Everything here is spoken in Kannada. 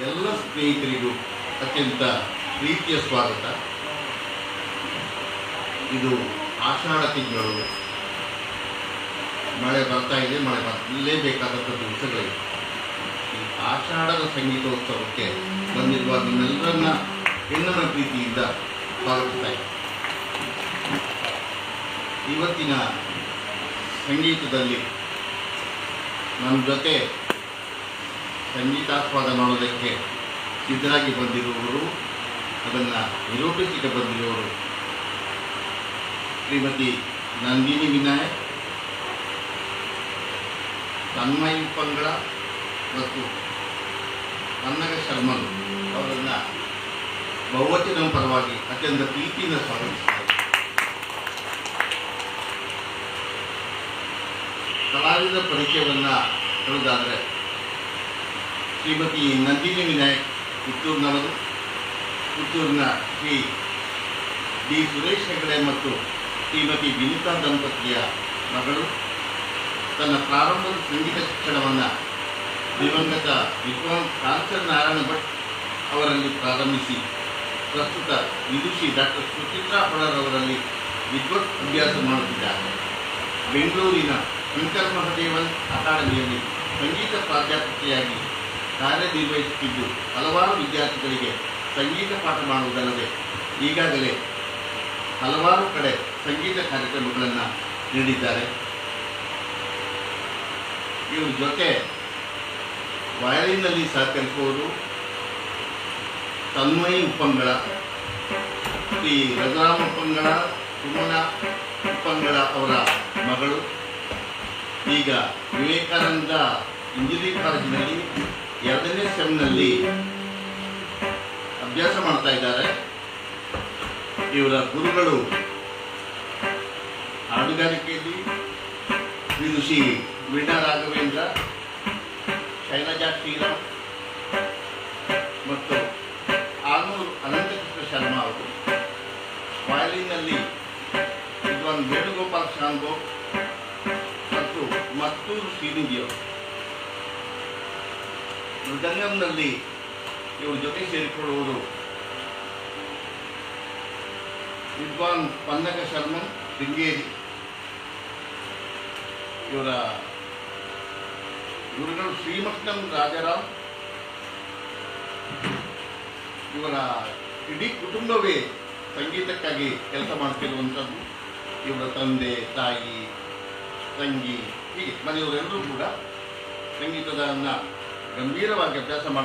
ಎಲ್ಲ ಸ್ನೇಹಿತರಿಗೂ ಅತ್ಯಂತ ಪ್ರೀತಿಯ ಸ್ವಾಗತ. ಇದು ಆಷಾಢ ತಿಂಗಳು, ಮಳೆ ಬರ್ತಾ ಇದೆ, ಮಳೆ ಬರಲೇಬೇಕಾದಂಥ ದಿವಸಗಳಿವೆ. ಈ ಆಷಾಢದ ಸಂಗೀತೋತ್ಸವಕ್ಕೆ ಬಂದಿರುವ ನಿಮ್ಮೆಲ್ಲರನ್ನ ಹೆಣ್ಣನ ಪ್ರೀತಿಯಿಂದ ಸ್ವಾಗತಿಸ್ತಾ ಇದೆ. ಇವತ್ತಿನ ಸಂಗೀತದಲ್ಲಿ ನಮ್ಮ ಜೊತೆ ಸಂಗೀತಾಸ್ವಾದ ಮಾಡೋದಕ್ಕೆ ಸಿದ್ಧರಾಗಿ ಬಂದಿರುವವರು, ಅದನ್ನು ನಿರೂಪಿಸಲಿಕ್ಕೆ ಬಂದಿರುವವರು ಶ್ರೀಮತಿ ನಂದಿನಿ ವಿನಾಯಕ್, ತನ್ಮಯ್ ಪಂಗಳ ಮತ್ತು ಪನ್ನಗ ಶರ್ಮನ್ ಅವರನ್ನು ಬಹುವಚನ ಪರವಾಗಿ ಅತ್ಯಂತ ಪ್ರೀತಿಯಿಂದ ಸ್ವಾಗತಿಸ್ತಾರೆ. ಕಲಾವಿದರ ಪರಿಚಯವನ್ನು ಹೇಳುವುದಾದರೆ, ಶ್ರೀಮತಿ ನಂದಿನಿ ವಿನಾಯಕ್ ಪುತ್ತೂರಿನವರು, ಪುತ್ತೂರಿನ ಶ್ರೀ ಡಿ ಸುರೇಶ್ ಹೆಗಡೆ ಮತ್ತು ಶ್ರೀಮತಿ ವಿನಿತಾ ದಂಪತಿಯ ಮಗಳು. ತನ್ನ ಪ್ರಾರಂಭದ ಸಂಗೀತ ಶಿಕ್ಷಣವನ್ನು ದಿವಂಗತ ವಿದ್ವಾನ್ ಕಾಂಚನ್ ನಾರಾಯಣ ಭಟ್ ಅವರಲ್ಲಿ ಪ್ರಾರಂಭಿಸಿ ಪ್ರಸ್ತುತ ವಿದುಷಿ ಡಾಕ್ಟರ್ ಸುಚಿತ್ರಾ ಹೊಳರವರಲ್ಲಿ ವಿದ್ವತ್ ಅಭ್ಯಾಸ ಮಾಡುತ್ತಿದ್ದಾರೆ. ಬೆಂಗಳೂರಿನ ಶಂಕರ್ ಮಹದೇವನ್ ಅಕಾಡೆಮಿಯಲ್ಲಿ ಸಂಗೀತ ಪ್ರಾಧ್ಯಾಪಕಿಯಾಗಿ ಕಾರ್ಯನಿರ್ವಹಿಸುತ್ತಿದ್ದು ಹಲವಾರು ವಿದ್ಯಾರ್ಥಿಗಳಿಗೆ ಸಂಗೀತ ಪಾಠ ಮಾಡುವುದಲ್ಲದೆ ಈಗಾಗಲೇ ಹಲವಾರು ಕಡೆ ಸಂಗೀತ ಕಾರ್ಯಕ್ರಮಗಳನ್ನು ನೀಡಿದ್ದಾರೆ. ಇವ್ರ ಜೊತೆ ವಯಲಿನ್ನಲ್ಲಿ ಸಹಕರಿಸುವವರು ತನ್ಮಯ್ ಉಪ್ಪಂಗಳ, ಶ್ರೀ ರಘುರಾಮ ಉಪ್ಪಂಗಳ, ಸುಮನ ಉಪ್ಪಂಗಳ ಅವರ ಮಗಳು. ಈಗ ವಿವೇಕಾನಂದ ಇಂಜಿನಿಯರಿಂಗ್ ಕಾಲೇಜಿನಲ್ಲಿ 2ನೇ ಸೆಮ್ನಲ್ಲಿ ಅಭ್ಯಾಸ ಮಾಡ್ತಾ ಇದ್ದಾರೆ. ಇವರ ಗುರುಗಳು ಹಾಡುಗಾರಿಕೆಯಲ್ಲಿ ವಿದುಷಿ ವೀಣಾ ರಾಘವೇಂದ್ರ, ಶೈಲಜಾ ಶ್ರೀರಾಮ್ ಮತ್ತು ಆನೂರು ಅನಂತಕೃಷ್ಣ ಶರ್ಮಾ ಅವರು. ವಯಲಿನ್ನಲ್ಲಿ ವಿದ್ವಾನ್ ವೇಣುಗೋಪಾಲ್ ಶಾಂಗೋ ಮತ್ತು ಮತ್ತೂರು ಶ್ರೀನಿಧಿಯವರು. ಮೃದಂಗಂನಲ್ಲಿ ಇವ್ರ ಜೊತೆ ಸೇರಿಕೊಳ್ಳುವುದು ವಿದ್ವಾನ್ ಪನ್ನಗ ಶರ್ಮನ್ ಶೃಂಗೇರಿ. ಇವರ ಗುರುಗಳು ಶ್ರೀಮಠಂ ರಾಜಾರಾಮ್. ಇವರ ಇಡೀ ಕುಟುಂಬವೇ ಸಂಗೀತಕ್ಕಾಗಿ ಕೆಲಸ ಮಾಡ್ತಿರುವಂಥದ್ದು. ಇವರ ತಂದೆ, ತಾಯಿ, ತಂಗಿ, ಹೀಗೆ ಮನೆಯವರೆಲ್ಲರೂ ಕೂಡ ಸಂಗೀತದನ್ನು ಗಂಭೀರವಾಗಿ ಅಭ್ಯಾಸ ಮಾಡಿ